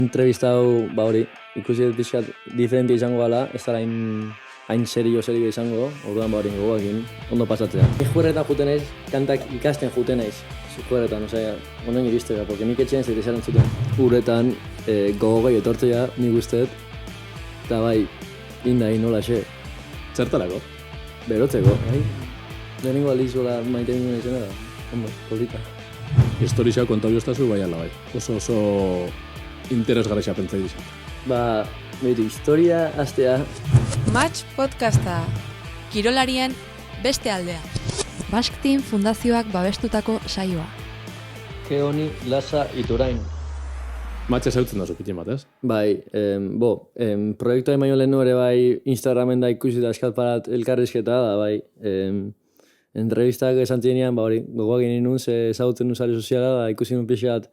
Entrevista hau, hori, ikusi dut pixkat diferente izango gala, ez da hain serio izango, orduan hori gogoekin, ondo pasatzea. Ni juerretan juten naiz, kantak ikasten juten naiz, juerretan, osea, onden iristega, porque nik etxean zait esaran zuten. Urretan, gogoi etortzea, nik usteet, eta bai, indai nola xe. Zertarako? Berotzeko, bai? Lehenengo aldiz gola maite nuen izena da, ondo, polita. Historia kontau joztazu bai ala bai. Oso interesgarria pentsa dizut. Ba, behitu, historia astea, Match podcasta, kirolarien beste aldea. Basque Team Fundazioak babestutako saioa. ke honi lasa iturain. Matxe zautzen da zupitin bat, ez? Bai, proiektua emaio lehenu ere bai Instagramen da ikusi da eskalparat elkarrizketa da, bai. Entrevistak esan zinean, ba hori, gogoak egin nun, ze ezagutzen nun sare soziala, da ikusi nun pixat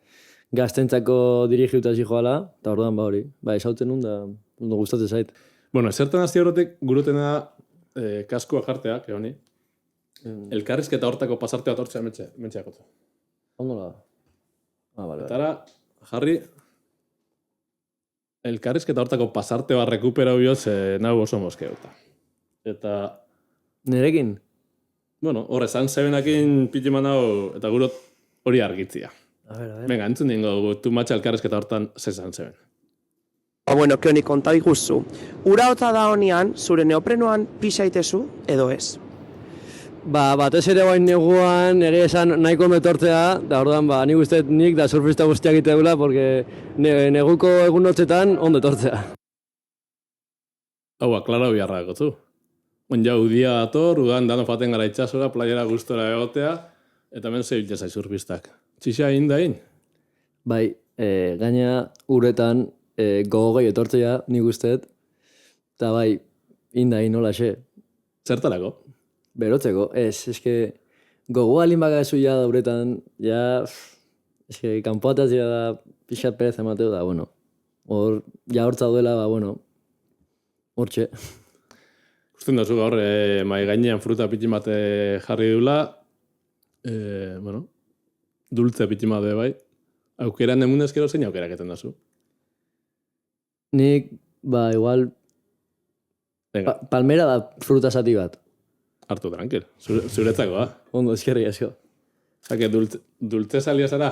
gaztentzako dirigiuta zijoala, eta orduan, ba hori, ba ezagutzen nun, da ondo gustatzen zait. Bueno, zertan hasti horretik gurutena kaskua jartea, que honi. Elkarrizketa hortako pasartea tortzea mentxeakotu. Ondo da? Ah, bale, Eta ara, jarri, elkarrizketa hortako pasarte bat rekuperau bioz, nahu oso moskeuta. Eta, Nerekin? bueno, horre zan zebenakin pitiman hau, eta gurot hori argitzia. A ver. Venga, entzun dingo, tu matxa elkarrizketa hortan zezan zeben. Bueno, que honi konta iguzu. Ura hotza da honian, zure neoprenoan pisa itezu, edo ez? Ba, batez ere bain neguan, egia esan nahiko ondo etortzea, da orduan, ba, nik usteet nik da surfista guztiak iteula, porque neguko egunotzetan ondo etortzea. Hau, aklara biharra gotzu. Ja, udia dator, udan dano faten gara itxasora, playera gustora egotea, eta hemen zebilte zai surfistak. Txixa indain? Bai, gaina uretan gogoi etortzea nik usteet, eta bai, indai nola xe, Zertarako? berotzeko, eske gogo alin bagazu ja da uretan, ja, eske kanpoatazia da pixat perez emateu da, bueno, ja hortza duela, ba, bueno, hortxe. Usten duzu gaur, mai gainean fruta pitin bat jarri dula, bueno, dultze pitin bat bai, aukeran emunezkero zein aukerak eten dazu. Nik, ba, igual, Venga, palmera da fruta zati bat. hartu tranquil, zuretzako, ha? Ondo, eskerri asko. Zake, dultze salia zara?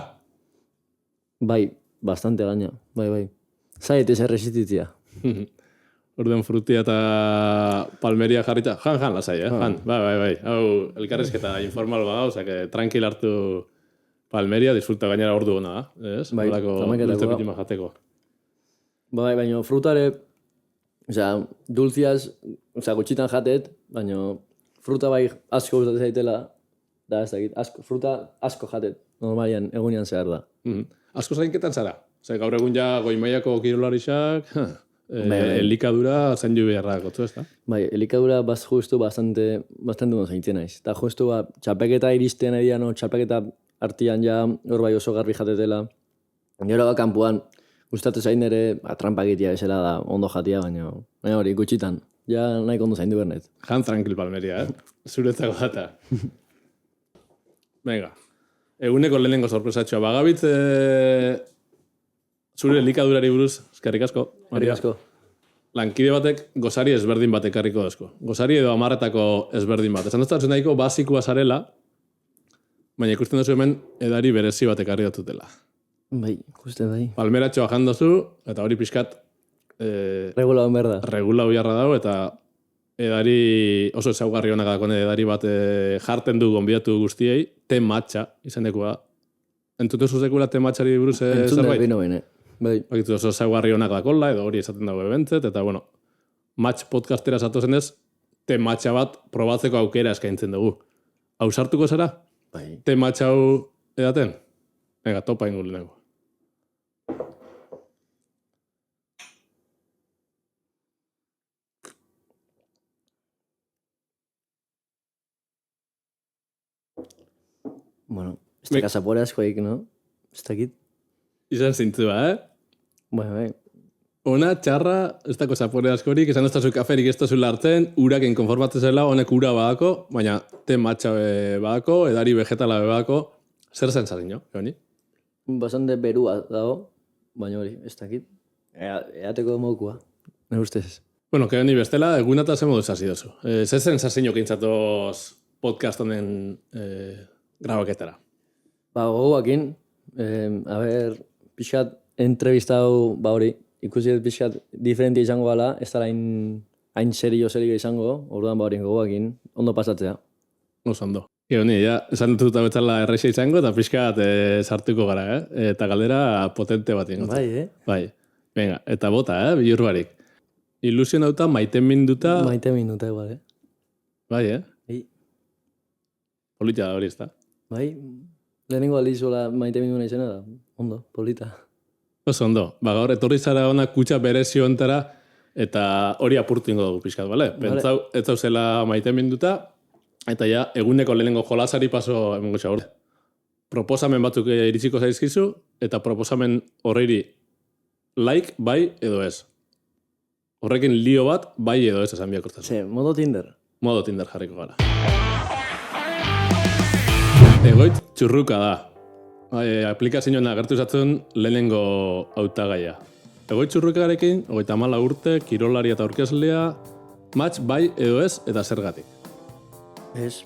Bai, bastante gaina, bai. Zait ez erresistitzia. Orduan frutia eta palmeria jarrita, jan, lasai, jan, bai. Hau, elkarrizketa informal bada, osake, tranquil hartu palmeria, disfruta gainera ordu gona, ez? Bai, Horako hamaiketakoa. dultze pitima jateko. Bai, baina frutare, osea, dulziaz, osea, gutxitan jatet, baina fruta bai asko gustatzen zaitela, da ez dakit, fruta asko jatet, normalian, egunean zehar da. Asko zainketan zara? Zer, gaur egun ja goimaiako kirolarixak, Bai. elikadura zain ju beharra gotzu, ez da? Bai, elikadura justu bastante ondo zaintzen naiz. Eta justu ba, txapeketa iristen edian, txapeketa artian ja hor bai oso garbi jatetela. Gero ba, kanpuan, gustatzen zain ere, trampa egitea bezala da ondo jatia, baina hori, gutxitan. Ja nahiko ondo zaindu bernet. Jan tranquil palmeria, zuretzako data. Venga, eguneko lehenengo sorpresatxoa. Bagabitz, zure elikadurari buruz, eskerrik asko. Maria. Asko. Lankide batek gozari ezberdin bat ekarriko dozko. Gozari edo amarretako ezberdin bat. Esan dut nahiko basikoa zarela, baina ikusten duzu hemen edari berezi bat ekarri dutela. Bai, ikuste bai. Palmeratxoa jandozu, eta hori pixkat Regula hon berda. regula biharra dago, eta edari oso ezaugarri honak dakone edari bat jarten du gonbidatu guztiei, te matxa izenekua. Entzute zuzekula te matxari buruz Entzun da zerbait? bino bene. Bai. Bakitu oso ezaugarri honak dakola, edo hori esaten dago ebentzet, eta bueno, match podcastera zatozen ez, te matxa bat probatzeko aukera eskaintzen dugu. Hau sartuko zara? Bai. Te matxa hau edaten? Venga, topa ingul nego. Bueno, ez da kasapore askoik, no? Ez dakit. Izan zintzua, Bai. Ona, txarra, ez dako zapore askorik, esan ez dazu kaferik ez dazu hartzen, uraken konformatzen zela, honek ura badako, baina te matxa badako, edari vegetala badako, zer zen zaren jo, Joni? Bastante berua dago, baina hori, ez dakit. Eateko mokua, nire ustez. Bueno, que ni bestela, egunata ze moduz hasi dozu. Zer sensazio kintzatoz podcast honen grabaketara? Gogoakin, pixkat entrevistau, hori, ikusi pixkat diferentia izango gala, ez da hain serio izango, orduan hori gogoakin, ondo pasatzea. Oso ondo. Gero ni, esan dut betzala erreixa izango, eta pixkat sartuko gara, eta galdera potente bat ingotu. Bai, Bai. Venga, eta bota, bilur barik. Ilusionauta maite minduta... Maite minuta igual, Bai, Bai. Polita da hori, ez da? Bai, lehenengo aldizola maite mindu izena da. Ondo, polita. Oso ondo. Gaur, etorri zara ona kutsa berezio ontara, eta hori apurtu ingo dugu pixkat, bale? Pentsau, ez zauzela maite minduta, eta ja, eguneko lehenengo jolasari paso emongo txagur. Proposamen batzuk iritsiko zaizkizu, eta proposamen horreiri like, bai edo ez. Horrekin lio bat, bai edo ez esan biakortzen. Ze, modo Tinder. Modo Tinder jarriko gara. Egoitz txurruka da. Aplikazioan agertu zatzen lehenengo hautagaia. Egoitz txurrukarekin, 34 urte, kirolari eta aurkezlea, match bai edo ez eta zergatik. Ez,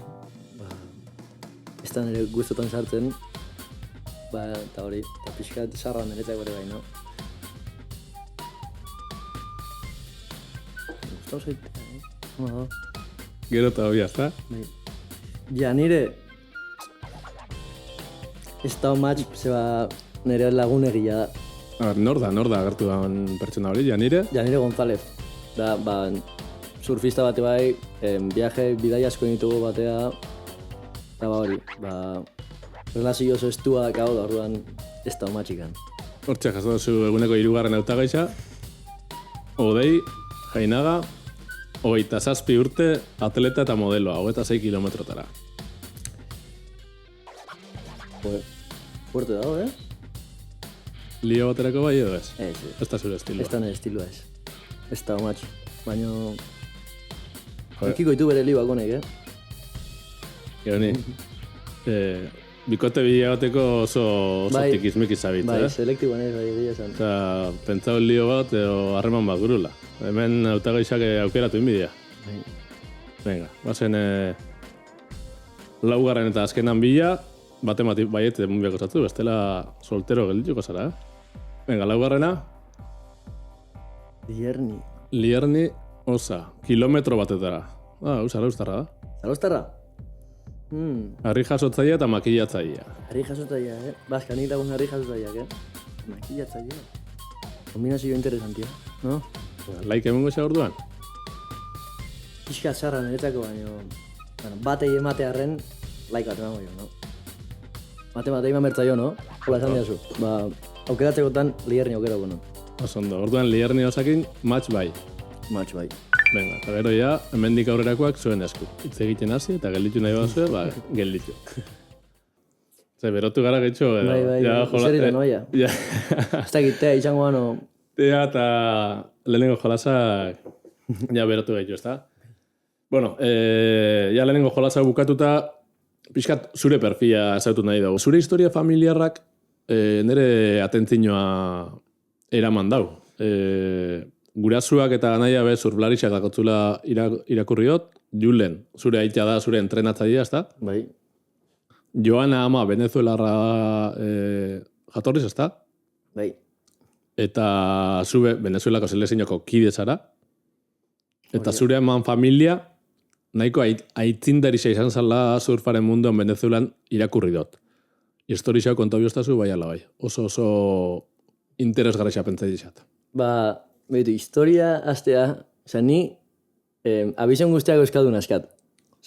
ez da nire guztotan sartzen, eta hori, eta pixkat sarra niretzak bere bai, no? Gustau zaitea, Gero eta hobia, ez da? Ja, nire ez da match, zeba nire lagunegia da. Nor da agertu da pertsona hori, Janire? Janire González. Da, surfista bate bai, viaje, bidai asko ditugu batea, eta hori, relazio oso estua dakau da orduan ez da matxikan. Hortxe, jaso duzu eguneko 3. hautagaitza, Odei, Jainaga, 27 urte, atleta eta modeloa, 26 kilometrotara. Fuerte dago, Lio baterako bai edo ez? Ez, Ez da zure estiloa. ez da nire estiloa ez. Ez da matx, baina... Ekiko ditu bere liuak honek, Gero ni, bikote bilateko oso tikizmik izabit, Bai, selektiboan ez, bai, egia esan. Eta pentsau lio bat edo harreman bat gurula. Hemen hautagaixak aukeratu inbidia. Bai. Venga, bazen laugarren eta azkenan bila, batemati baiet munbiako zatu, bestela soltero geldituko zara, Venga, laugarrena, Lierni Osa, kilometro batetara. Zarauztarra da. Zarauztarra? Harri jasotzaia eta makillatzaia. Harri jasotzaia, Baska, nik lagun harri jasotzaiak, Makillatzaia. Kombinazio interesantia, no? Laik emongo xa orduan? Pixka txarra niretzako, baina batei ematearen laik bat emango jo, no? Batei eman bertzaio, no? Hola esan diazu. Aukeratzekotan Lierni aukerako, no? Osondo, orduan Lierni Osakin match bai. Match bai. Venga, eta gero ja, hemendik aurrerakoak zuen esku. Hitz egiten hasi eta gelditu nahi bazue, gelditu. Ze, berotu gara getxo, edo. Bai, zer ira noia. Ez dakitea, izango gano. Tea eta lehenengo jolasak, ja berotu getxo, ez da? Bueno, ja lehenengo jolasak bukatuta, pixkat zure perfila ezautu nahi dugu. Zure historia familiarrak nire atentzinoa eraman dau. Gurasuak eta anaia be surflarisak dakotzula irakurriot, Julen, zure aita da, zure entrenatzailea, ez da? Bai. Joana ama venezuelarra jatorriz, ez da? Bai. Eta zure Venezuelako selekzioko kide zara. Eta zure eman familia, nahiko aitzindarisa izan zala surfaren munduan Venezuelan irakurri dut. Historia konta biostazu, bai ala bai. Oso interesgarria pentsatzat. Beitu, historia astea, ni abizion guztiak euskaldun askat.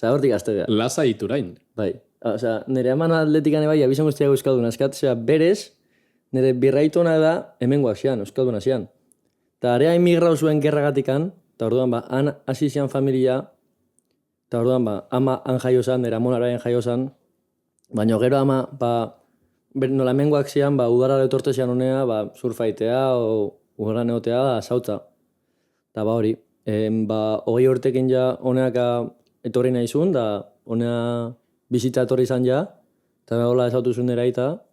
Hortik astea. Lasa iturain. Bai. Nire eman atletikane bai abizion guztiak euskaldun askat. Berez, nire birraitona da hemengoak zian, euskaldun asian. Eta area emigrau zuen gerragatikan, eta orduan han hasi zian familia, eta orduan ama han jaio zan, nire amonaraen jaio zan, baina gero ama, nola hemengoak zian, udarara etorte zian honea, surfaitea, o ugarran egotea, zautza. Eta hori, 20 urtekin ja honeak etorri nahi zuen, da honea bizitza etorri izan ja, eta hola ezautu zuen eraita.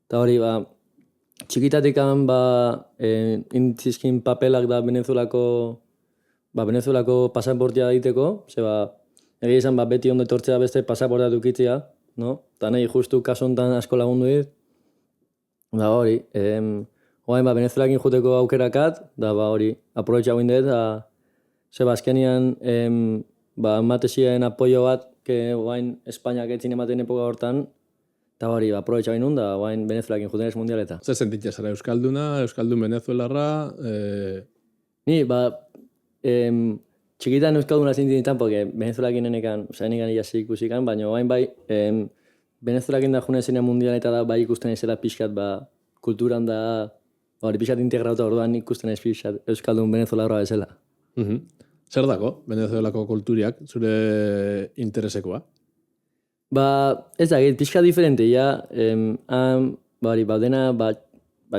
Eta hori, txikitatikan, intzizkin papelak da Venezuelako pasaportia egiteko, egia izan, beti ondo etortzea beste pasaportea dukitzea, no? Eta nahi, justu kasu honetan asko lagundu dit. Da hori, oain Venezuelakin juteko aukerakat, da hori, aprobetxa guin dut, azkenian, ematezien apoio bat, oain Espainiak etzin ematen epoka hortan, eta hori, aprobetxa guin da, oain Venezuelakin jutenez mundialeta. Zer sentitzea zara, Euskalduna, Euskaldun Venezuelarra... Ni, txikitan Euskalduna zintinetan, porque Venezuelakin enekan jasi ikusikan, baina oain Venezuelakin da june zenean mundialeta da, ikusten ezela pixkat, kulturan da, pixkat integrauta orduan ikusten ez pixkat Euskaldun Venezuelarra bezala. Zer dako, Venezuelako kulturiak, zure interesekoa? Ez da, pixkat diferente, dena,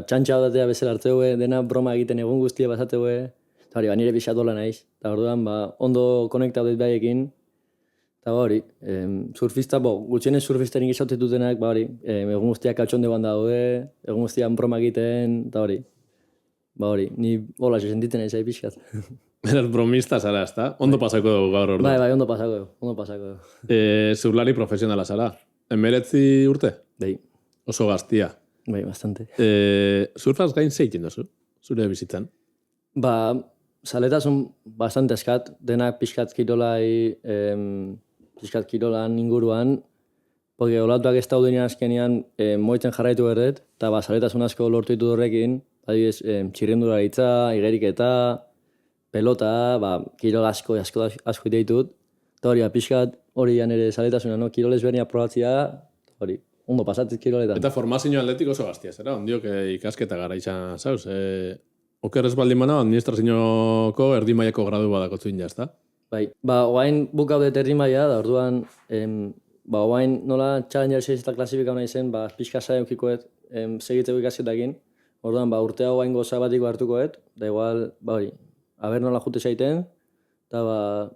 txantxa datea bezala hartzeue, dena broma egiten egun guztia basateue, eta nire pixkat dola naiz, eta orduan, ondo konektatu dut baiekin, eta surfista, gutxienez surfisterik izaute dutenak, egun guztiak katxondegoan daude, egun guztiak broma egiten, eta ni hola sentitzen ez pixkat. Beraz, bromista zara, ezta? Ondo pasako dugu gaur ordu. Bai, ondo pasako. Zurlari profesionala zara. 19 urte? Bai. Oso gaztia. Bai, bastante. Surfaz gain zeitin dozu, zure bizitzan? Zaletasun bastante eskat, denak pixkat kirolan inguruan, porque olatuak ez daudenean azkenean moitzen jarraitu berdet, eta zaletasun asko lortu ditu horrekin, adibidez, txirrendularitza, igeriketa, pelota, kirol asko ditut, eta hori, pixkat hori ere zaletasuna, no? Kirol ezberdina probatzia, hori, ondo pasatzen kiroletan. Eta formazio atletiko oso gaztia, zera? Ondiok ikasketa gara izan, zauz? Oker ez baldin bana, administrazioko erdi mailako gradu badakotzu ina, ezta? Bai, oain bukaudet erdi maila, da orduan, oain nola Challenger 6 eta klasifika hona izen, pixka saia eukikoet segitzeko ikasketakin, orduan, urtea oain goza batiko hartukoet, da igual, hori, aber nola jute zaiten, eta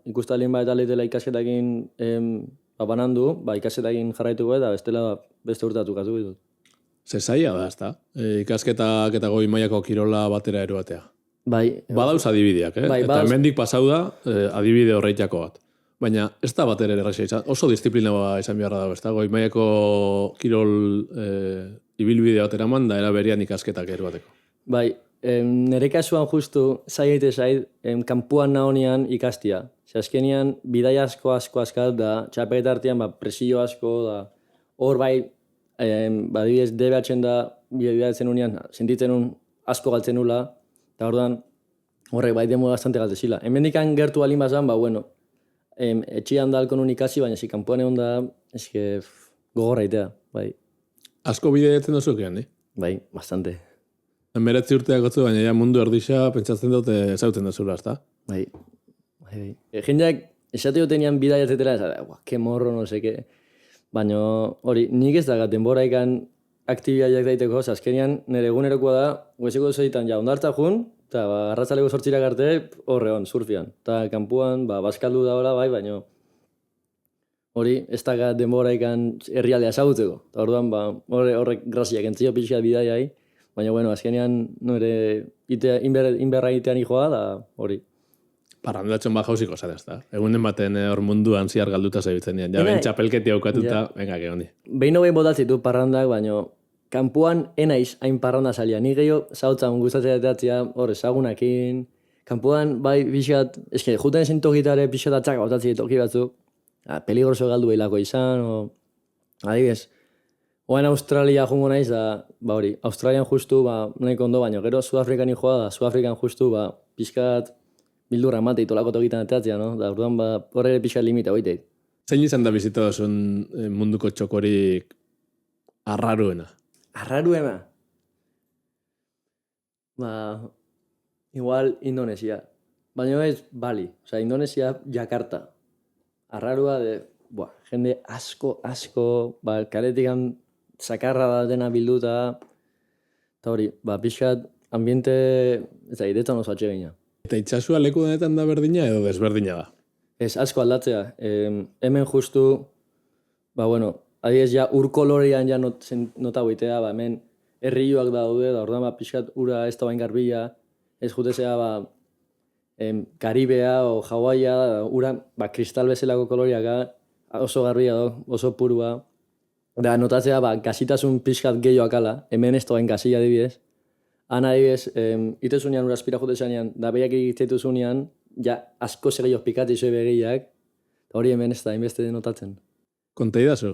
ikustalin eta leitela ikasketakin banandu, ikasketakin jarraituko eta bestela beste urtatu katu ditut. Ze zaila da, ezta? Ikasketak eta goi mailako kirola batera eroatea. Bai. Badauz adibideak, eta hemendik pasau da adibide horreitako bat. Baina ez da batera erraxa izan, oso disiplina izan beharra dago, ezta? Goi mailako kirol ibilbide bat eraman da era berian ikasketak eroateko. Bai, nire kasuan justu zaiete zait, kanpuan nahonean ikastia. Azkenean, bidai asko askat da, txapeketa artean presio asko da, hor adibidez, DBH-en da, bidatzen unean, sentitzen asko galtzen nula, eta orduan, horrek demo bastante galtezila. Hemendikan gertu alin bazan, etxian da alko nun ikasi, baina kanpuan egon da, gogorra itea, bai. Asko bideatzen dozukean, Bai, bastante. 19 urteak gotzu, baina mundu erdisa pentsatzen dut ezauten dozula, ezta? Bai. Jendeak, esate jotenean bidai etzetera, ke morro, no seke. Baina hori, nik ez dagat denboraikan aktibiaiak daiteko, azkenean nire egunerokoa da, goizeko zeitan ondartza jun, eta arratzaleko sortzirak arte horreon, surfian. Eta kanpuan, bazkaldu da hola, baina hori, ez dagat denboraikan herrialdea ezagutzeko. Eta orduan, horrek graziak entzio pixka bidaiai, baina azkenean nire inberra egitean joa, da hori. Parrandatxon jauziko zara, ezta? Egunen baten hor munduan ziar galduta zebitzen dian. Ja, ben txapelketi aukatuta, venga, que hondi. Behin botatzitu parrandak, baina kanpuan enaiz hain parranda salia. Ni gehiago zautzen gustatzea edatzea hor ezagunakin. Kanpuan, biskat, juten ezin tokitare pixat atzak botatzi toki batzuk. Peligroso galdu behilako izan, adibidez. Oain Australia jungo naiz, hori, Australian justu, nahiko ondo, baina gero Sudafrikan joa da, Sudafrikan justu, pixkat, bildurra mate itolako tokitan ateatzea, no? Da, orduan, horre pixka limita hoiteit. Zein izan da bizita dozun munduko txokorik arraruena? Arraruena? Igual Indonesia. Baina ez Bali. Osa, Indonesia, Jakarta. Arrarua de, jende asko, karetikan sakarra da dena bilduta. Eta hori, pixkat, ambiente, ez da, idetan oso atxegina. Eta itxasua leku denetan da berdina edo desberdina da? Ez, asko aldatzea. Hemen justu, adibidez, ur kolorian nota huitea, hemen herrioak daude, da orduan pixkat ura ez da bain garbila, ez jutezea Karibea o Hawaia, ura kristal bezalako koloriaka, oso garbia da, oso purua. Da notatzea gasitasun pixkat gehioak ala, hemen ez da bain gasila adibidez. Han adibidez, itezunean ura aspira jutezanean, da behiak egitetuzunean, ja asko segioz pikati zoi begiak, hori hemen ez da, inbeste notatzen. Konta idazu,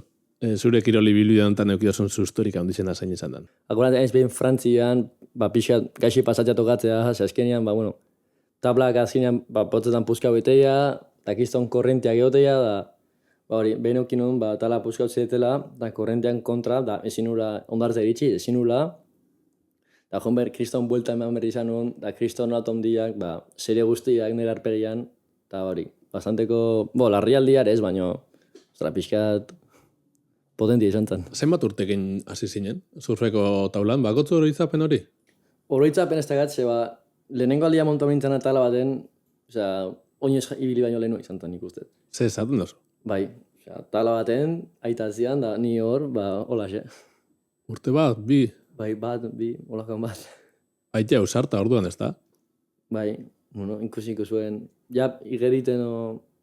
zure kiroli biluia honetan eukidozun sustorik handizena zain izan den. Akurat ez behin Frantzian, pixat gaixi pasatxa tokatzea, azkenean, tablak azkenean, potzetan puzka beteia, takizton korrentia geoteia, da hori, behin eukinun, tala puzka utzetela, da korrentian kontra, da ezin ura ondartza iritsi, ezin ura, da jonber, kriston buelta eman berri izan nuen, da kriston atomdiak, serie guztiak nire arpegian, eta hori, bastanteko, larrialdiar ez, baino, pixkat potentia izan zen. Zenbat urtekin hasi zinen, surfeko taulan, bakotzu oroitzapen hori? Oroitzapen ez dagatze, lehenengo aldia monta bintzen atala baten, oinez ibili baino lehenu izan zen ikustet. Ze esaten dozu? Bai, tala baten, aitazian, da ni hor, holaxe. Urte bat, bi? Bai, bi, holakan bat. Aitea usarta orduan ez da? Bai, ikusiko zuen, igeriten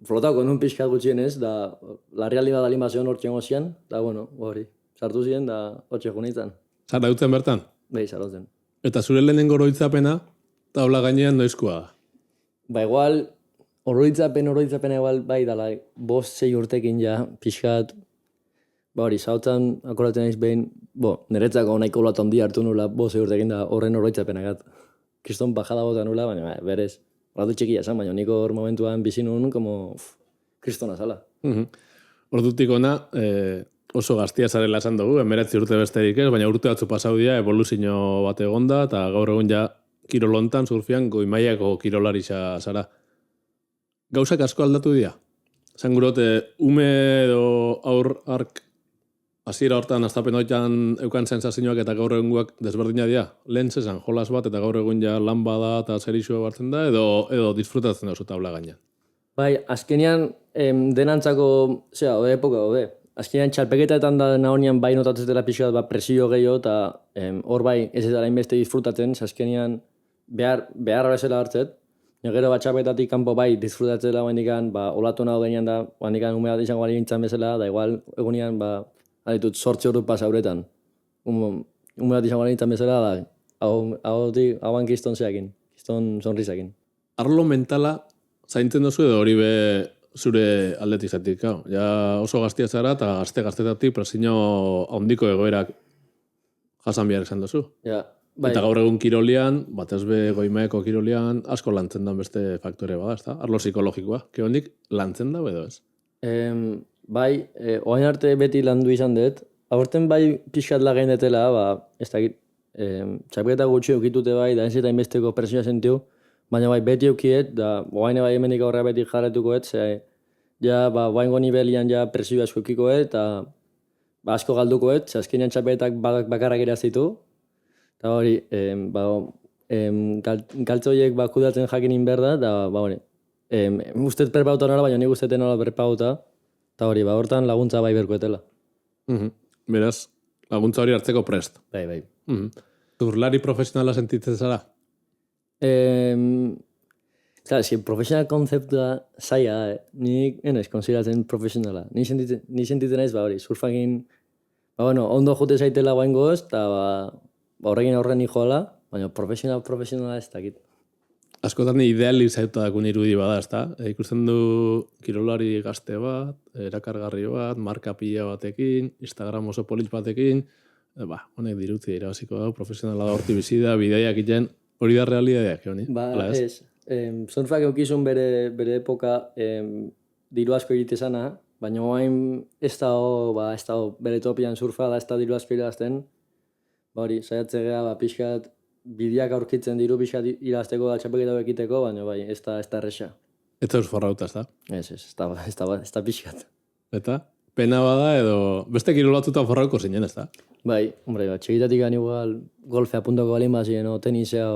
flotako nun pixkat gutxienez, da larrialdi bat alin bazion hor txengo zian, da hori, sartu ziren, da hotxe junitzen. Zara dutzen bertan? Bai, sartzen. Eta zure lehenengo oroitzapena, taula gainean noizkoa da? Igual, oroitzapena igual, bai, dala, 5-6 urtekin ja, pixkat, hori, zautzen, akoratzen naiz behin, niretzako nahiko lat handi hartu nula, 5-6 urtekin da horren oroitzapenagat. Kriston bajada bota nula, baina berez, ratu txikia esan, baina niko hor momentuan bizi nuen, kristona zala. Ordutik ona, oso gaztia zarela esan dugu, 19 urte besterik ez, baina urte batzu pasau dira, evoluzio bat egonda, eta gaur egun ja kirolontan, surfian, goimaiako kirolarixa zara. Gauzak asko aldatu dira? Zan gurote, ume edo aur ark, hasiera hortan aztapen hoitan eukan sensazioak eta gaur egunguak desberdina dira? Lehen zezan jolas bat eta gaur egun ja lan bada eta zerixua bartzen da, edo disfrutatzen oso tabla gainean? Bai, azkenean denantzako, ode epoka, azkenean txalpeketetan da nahonean bai notatzen dela pixoat presio gehiago eta hor bai ez dara inbeste disfrutatzen, azkenean behar bezala hartzet. Gero txalpeketatik kanpo bai disfrutatzen dela baindikan, olatu nago denean da, baindikan ume bat izango bali gintzen bezala, da igual egunean aditut 8 urte pasa horretan. Ume bat izango bali gintzen bezala da, hauan kiston zeakin, kiston sonrizakin. Arlo mentala zaintzen dozu edo hori be zure aldetik zatik, ja oso gaztia zara eta gaztetatik presio handiko egoerak jasan behar esan dozu. Ja, bai. Eta gaur egun kirolian, batez be goimaeko kirolian, asko lantzen da beste faktore bada, ezta? Arlo psikologikoa, hondik lantzen da edo ez? Bai, oain arte beti landu izan dut, aurten bai pixkat lagain detela, ez dakit, txapeketa gutxi eukitute bai, da ez eta inbesteko presioa sentiu, baina bai beti eukiet, da oain bai hemenik aurra beti jarretukoet, ja oaingo nivelian ja presioa asko eukikoet, eta asko galdukoet, azkenean txapeketak bakarrak erazitu, eta hori, galtzoiek kudatzen jakinin berda, eta hori, ustez perpauta nola, baina nik usteten nola perpauta, eta hori, hortan laguntza bai berkoetela. Beraz, laguntza hori hartzeko prest. Bai. Zurlari profesionala sentitzen zara? Profesional konzeptua zaila da, nik enez konsideratzen profesionala. Ni sentitzen naiz, hori, surfakin, ondo jote zaitela guain goz, eta horrekin horren joala, baina profesionala ez dakit. Askotan idealizatutako irudi bada, ezta? Ikusten du kirolari gazte bat, erakargarri bat, marka pila batekin, Instagram oso polit batekin, honek dirutzi irabaziko da, profesionala da horti bizida, bideiak iten, hori da realidadeak, honi? Ez. Surfak eukizun bere epoka diru asko egitezana, baina oain ez da bere topian surfa da ez da diru asko irazten, hori, saiatze gara, pixkat, bideak aurkitzen diru pixkat irazteko da txapeketa ekiteko, baina bai, ez da erresa. Ez da forrauta, ez da? Ez da pixkat. Eta? Pena bada edo beste kirolatuta forrauko zinen, ez da? Bai, txekitatik gani igual golfe apuntako balin bazien, tenisea,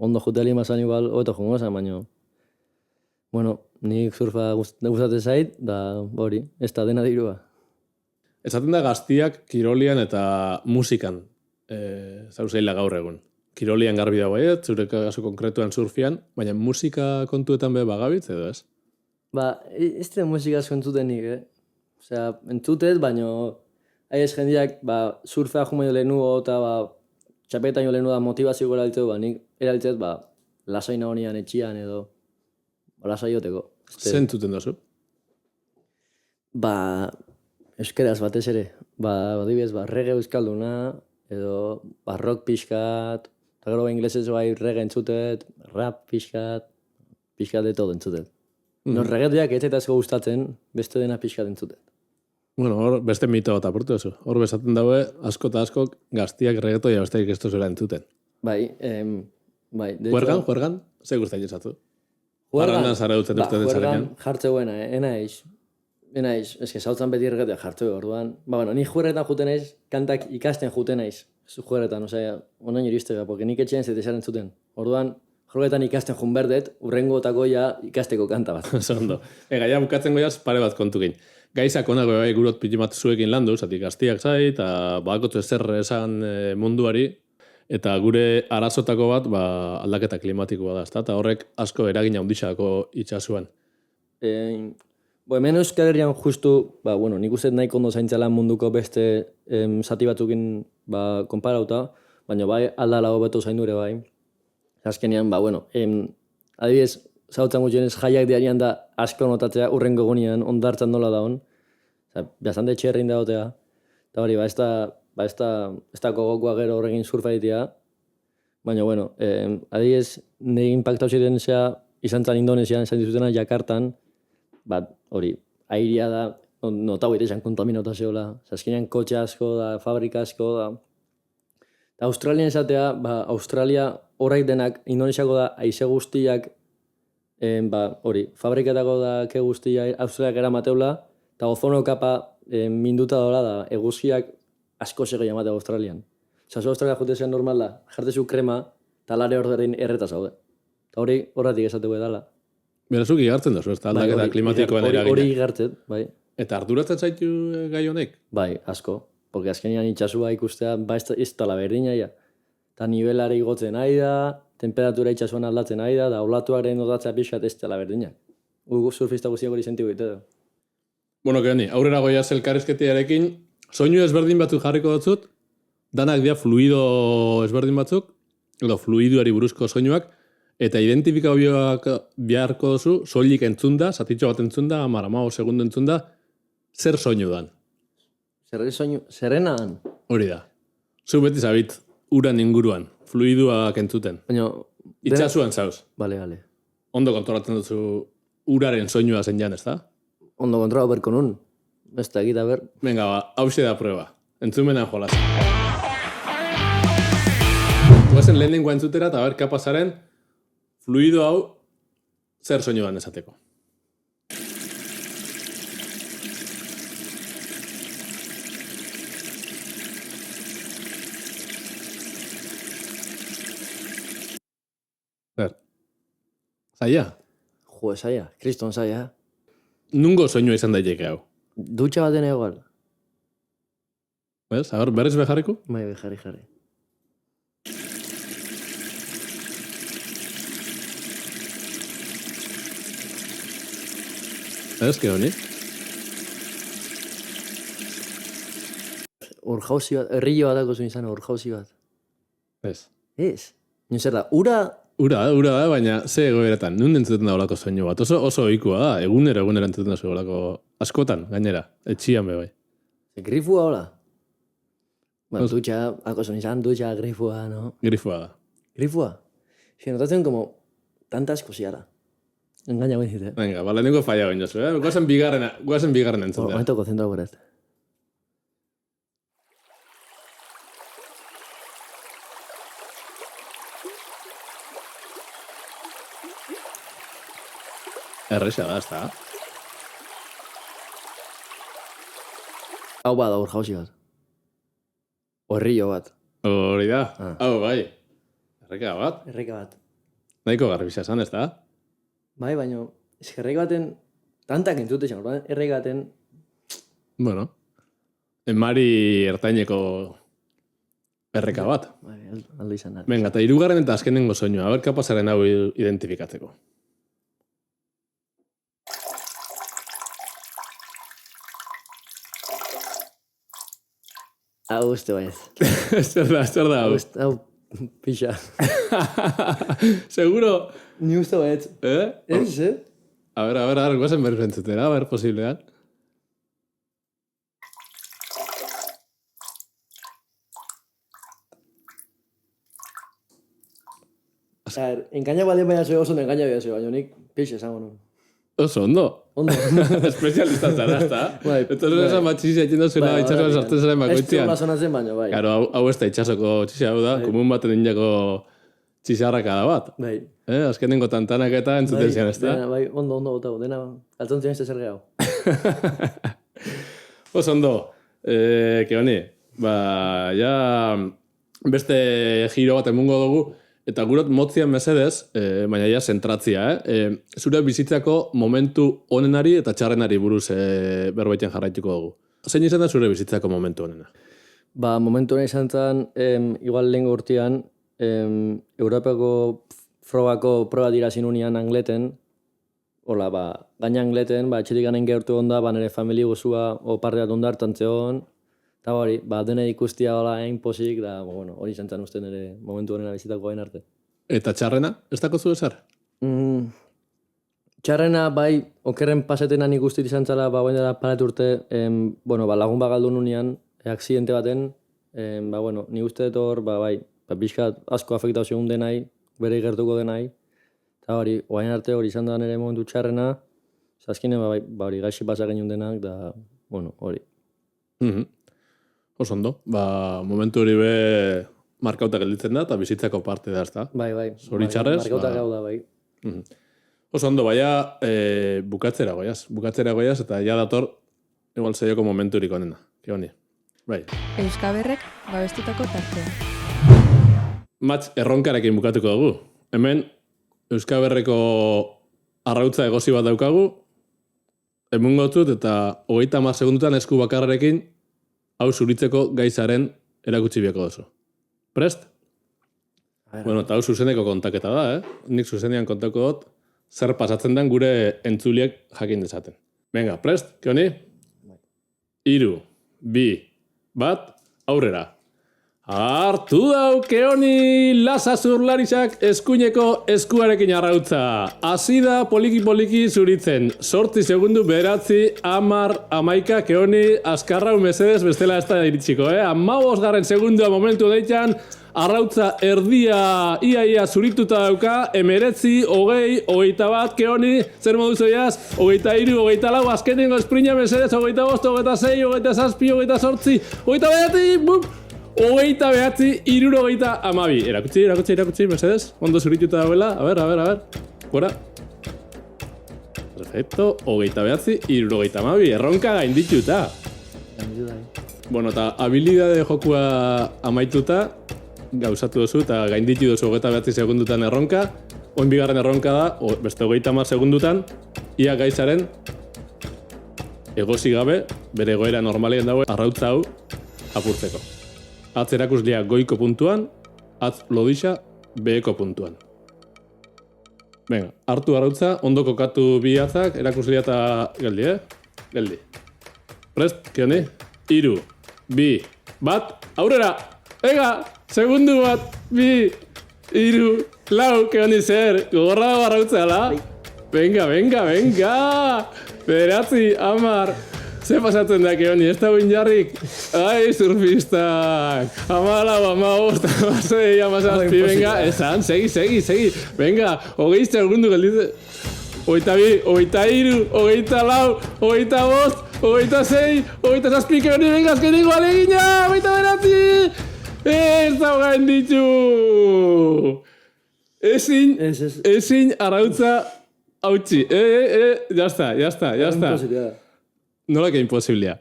ondo jute alin bazan igual, oeto jongo zan, baina, nik surfa gustatzen zait, da hori, ez da dena dirua. Esaten da gaztiak kirolian eta musikan zauzeila gaur egun. Kirolian garbi dago zure kasu konkretuan surfian, baina musika kontuetan be bagabitz edo ez? Ba, ez da musika asko entzutenik, Osea, entzutet, baina ez jendeak, surfea jume lehenugo eta txapetan jo lehenugo da motivazioko erabiltzeu, nik erabiltzet, lasaina honian etxian edo, lasaioteko. Zentzuten dozu? Euskeraz batez ere, adibidez, reggae euskalduna, edo rock pixkat, eta gero inglesez reggae entzutet, rap pixkat de todo entzutet. No, reggaetuak ez eta asko gustatzen, beste dena pixkat entzutet. Bueno, hor beste mito bat apurtu duzu. Hor bezaten daue, asko eta askok gaztiak reggaetoia besteik ez duzera entzuten. Bai. Juergan? Ze guztain esatu? Barrandan zara dutzen uste den zarenean. Jartzeuena, enaiz, eske sautzen beti reggaetoa jartzeu, orduan. Ni juerretan juten naiz, kantak ikasten juten naiz. Juerretan, onaino iristega, porque nik etxean zetesaren zuten. Orduan, jorgetan ikasten jun berdet, urrengo ja ikasteko kanta bat. Zondo. Ja bukatzen goiaz pare bat kontukin. Gaizak onago gurot pitimat zuekin landu, zati gaztiak zai, eta badakotzu ezer esan munduari, eta gure arazotako bat aldaketa klimatikoa da, eta horrek asko eragina handixako itxasuan. Hemen Euskal Herrian justu, nik uste nahiko ondo zaintzala munduko beste zati batzukin konparauta, baina aldala hobeto zaindure bai. Azkenean, adibidez, zautzen gutxenez jaiak diarian da asko notatzea urrengo egunean ondartzan nola da hon. Bastante txerrein da gotea. Eta hori, ez da gogokoa gero horregin surfa ditea. Baina, adibidez, nire impactau ziren izan zan Indonesian, izan dizutena Jakartan, hori, airea da, notau ere izan kontaminota zeola. Azkenean kotxe asko da, fabrika asko da. Eta Australian esatea, Australia horrek denak, Indonesiako da, aize guztiak, hori, fabriketako da ke guztia Australiak eramateula, eta ozono kapa minduta dola da, eguzkiak asko sego jamate Australian. Zazu Australia jutezean normal da, jartezu krema, eta lare horrein erreta zaude. Eta hori horretik esateko edala. Berazuk igartzen da, eta aldaketa klimatikoen eragina. Hori igartzen, bai. Eta arduratzen zaitu gai honek? Bai, asko. Porque azkenean itxasua ikustea, ez tala berdina, eta nivelare igotzen nahi da, temperatura itxasuan aldatzen nahi da olatuaren odatzea pixat ez dela berdinak. Surfista guztiak hori sentigu ditu. Keoni, aurrera goiaz elkarrizketiarekin, soinu ezberdin batzuk jarriko dutzut, danak dira fluido ezberdin batzuk, edo fluiduari buruzko soinuak, eta identifikau beharko duzu, soilik entzunda, zatitxo bat entzunda, 10 segundo entzunda, zer soinu dan? Zerrena han? Hori da. Zu beti zabit, uran inguruan, fluiduak entzuten. Itxasuan zauz. Bale. Ondo kontrolatzen duzu uraren soinua zen jan, ez da? Ondo kontrola berko nun. Ez da egita ber. Venga, hause da prueba. Entzumenan jolaz. Guazen lehenengoa entzutera eta ber kapazaren fluido hau zer soinuan esateko. Zaila? Jo, zaila. Kriston zaila. Nungo soinua izan daiteke hau? Dutxa baten egoal. Ez, berriz beharriko? Bai, jarri. Ez, que honi? Urjauzi bat, errillo bat dako zuen izan, urjauzi bat. Ez. Ez? Nio zer da, ura... Ura da, baina ze egoeretan, nun entzuten da olako soinu bat. Oso ohikoa da, egunero entzuten da olako askotan, gainera, etxian be bai. Grifua hola? Dutxa, alko zuen izan, dutxa, grifua, no? Grifua da. Grifua? Notatzen como tantas cosiara. Engaña guen zite. Venga, lehenengo falla guen jozu, Guazen bigarren entzuten. Momento konzentrau berat. Erresa da, ez da? Hau bada urjauzi bat. Horrillo bat. Hori da. Hau, bai. Erreka bat. Nahiko garbisa esan, ez da? Bai, baina erreka baten tantak entzute izan, erreka baten... Bueno. Mari ertaineko Erreka bat. Bai, alde izan da. Venga, eta hirugarren eta azkenengo soinua. A ber, kapazaren hau identifikatzeko. Hau uste baiz. Zer da hau? Hau pixa. Seguro? Ni uste baiz. Ez, A ver, guazen berriz entzutera, a ver, posiblean. A ver, engaina baldin baina zeo oso engaina bia zeo, baina nik pixa esango nun. Oso, ondo. Ondo. Espezialista zara, ezta? Bai, Entonces, esan bat txizia etxendo zuela itxasoan sartzen zaren bakoitzian. Ez du sonatzen baina, bai. Claro, hau ez da itxasoko txizia, hau da, komun baten indako txizarrakada bat. Bai. Azkenengo tantanak eta entzuten zian, ezta? Bai, ondo, botau, dena, altzontzen ez zer gehiago. Oso ondo, Keoni, ja beste giro bat emungo dugu, eta gurot motzian mesedez, baina ja zentratzia, zure bizitzako momentu onenari eta txarrenari buruz berbaiten jarraituko dugu. Zein izan da zure bizitzako momentu onena? Ba, momentu honen izan zen, igual lehenko urtean, Europako frogako proba dira zinunian angleten, hola, ba, gaina angleten, ba, etxetik ganen geurtu onda, ba, nire famili gozua oparreat ondar tantzeon, eta hori, ba, dene ikustia hola egin posik, da, bueno, hori izan zen uste nire momentu honena bizitako gain arte. Eta txarrena, ez dako zu ezer? Txarrena, bai, okerren pasetenan ikustit izan zela, ba, baina dela paret urte, bueno, ba, lagun bagaldu nunean, aksidente baten, ba, bueno, ni uste dut hor, ba, bai, ba, pixkat asko afektau segun denai, bere gertuko denai, eta hori, oain arte hori izan da nire momentu txarrena, zazkinen, ba, bai, ba, hori gaixi pasak genuen denak, da, bueno, hori. Oso ondo, ba, momentu hori be markauta gelditzen da, eta bizitzako parte da, ezta? Bai, Zoritxarrez, markauta gau da, bai. Oso ondo, baina bukatzera goiaz, eta ja dator, igual zeioko momenturik onena, Keoni. Bai. Euskaberrek babestutako tartea. Matz erronkarekin bukatuko dugu. Hemen, Euskaberreko arrautza egosi bat daukagu, emungotzut eta 30 segundutan esku bakarrarekin hau zuritzeko gaizaren erakutsi biako oso. Prest? Bueno, eta hau zuzeneko kontaketa da, Nik zuzenean kontako dut, zer pasatzen den gure entzuliek jakin dezaten. Venga, prest, Keoni? 3, 2, 1, aurrera. Hartu dau, Keoni, Lasa Zurlarisak eskuineko eskuarekin arrautza. Hasi da poliki-poliki zuritzen. 8 segundu, 9, 10, 11, Keoni, azkarrau mesedez bestela ez da iritsiko, 15 segundua momentu deitan, arrautza erdia ia zurituta dauka, 19, 20, 21, Keoni, zer modu zoiaz? 23, 24, azkenengo esprina mesedez, 25, 26, 27, 28, 29, bum! 29, 62. Erakutsi, mesedez. Ondo zurituta dauela. A ver. Gora. Perfecto. 29, 62. Erronka gaindituta. Bueno, eta habilidade jokua amaituta, gauzatu duzu eta gainditu duzu 29 segundutan erronka. Oin bigarren erronka da, beste 30 segundutan, ia gaizaren egosi gabe, bere egoera normalien dago, arrautza hau apurtzeko. Atz erakuslia goiko puntuan, atz lodixa beheko puntuan. Venga, hartu arrautza, ondo kokatu bi atzak, erakuslia eta geldi, Geldi. Prest, Keoni? 3, 2, 1, aurrera! Ega, segundu bat, 2, 3, 4, Keoni zer, gogorra arrautza, ala? Venga! 9, 10, ze pasatzen da, Keoni, ez da guin jarrik? Ai, surfistak! 14, 15, 16, venga, esan, segi. Venga, 20 segundu gelditzen. 22, 23, 24, 25, 26, 27, Keoni, venga, azkeniko alegina! 29! Ez da gain ditu! Ezin arrautza hautsi. Ya está. Nola que imposiblea.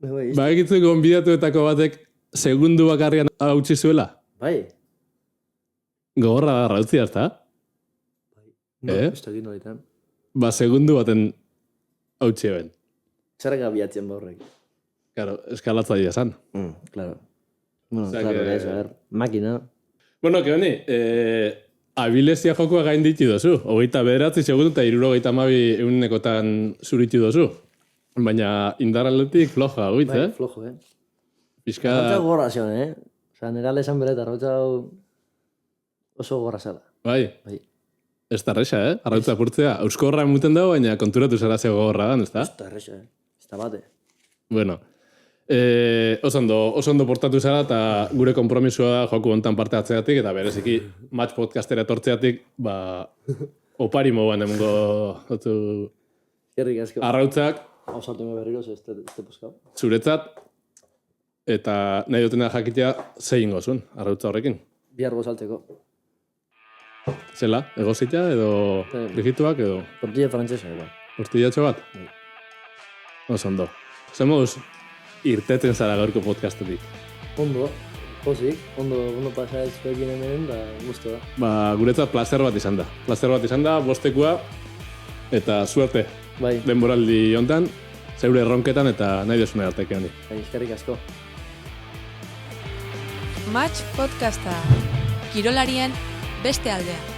Ba, egitzu gonbidatuetako batek segundu bakarrian hautsi zuela? Bai. Gogorra da rautzi, ezta? Ez da egin horretan. Ba, segundu baten hautsi eben. Zerrega biatzen ba horrek. Claro, eskalatzaia esan. Claro. Bueno, Osea claro, que- eso, a ver, makina. Bueno, que honi, abilezia jokoa gainditu dozu. 29 segundu eta 72 egunekotan zuritu dozu. Baina indarraletik floja, oitz, Bai, flojo, Pizka... Arrautza gorra zion, Osa, nera lesan beret, arrautza oso gorra zela. Bai, Bai. ez da resa, Arrautza apurtzea. Euskorra emuten dago, baina konturatu zara zego gorra dan, ez da? Ez da erresa, Ez da bate. Bueno, oso ondo portatu zara eta gure konpromisoa da joku hontan parte hartzeatik eta bereziki match podcastera etortzeatik, opari moguan emongo dutzu Zerrik asko. Arrautzak Hausatu me berriro, ez te puskau. zuretzat eta nahi dutena jakitea zein gozun Arrautza horrekin. Bihar gozaltzeko. Zela, egozita edo Bai. frigituak edo Tortilla frantzesa, tortillatxo bat? Bai. Oso ondo. Zer moduz irteten zara gaurko podcastetik. Ondo, pozik, ondo pasa ez zuekin hemen, da guztu da. Guretzat placer bat izan da. Placer bat izan da, bostekua, eta suerte Bai, denboraldi hontan, zeure erronketan eta nahi desune arteke honi. bai, eskerrik asko. Match podcasta. Kirolarien beste aldea.